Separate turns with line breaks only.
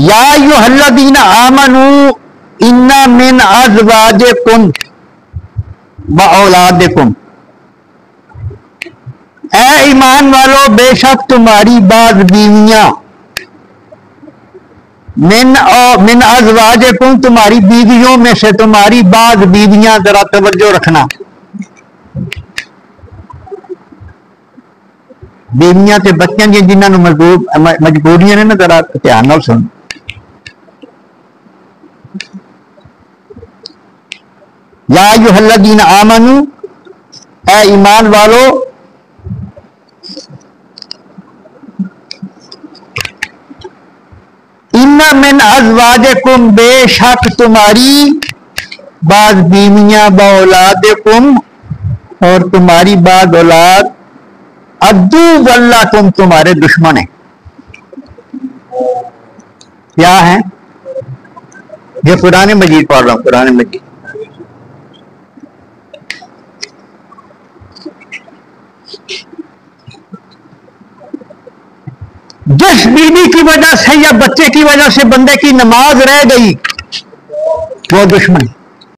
یا ایھا الذین آمنوا ان من ازواجکم و اولادکم، اے ایمان والو بے شک تمہاری بعض بیویاں، من ازواجکم تمہاری بیویوں میں سے تمہاری بعض بیویاں، ذرا توجہ رکھنا، بیویاں تے بچیاں جنہاں نوں مجبوریاں نے نا، ذرا دھیان نال سن، یا ایھا الذین آمنوا اے ایمان والو، ان من ازواجکم بے شک تمہاری بعض بیویاں، باولادکم اور تمہاری بعض اولاد، عدو لکم تمہارے دشمن ہیں۔ کیا ہیں؟ یہ قرآن مجید پڑھ رہا ہوں، قرآن مجید۔ جس بیوی کی وجہ سے یا بچے کی وجہ سے بندے کی نماز رہ گئی وہ دشمن،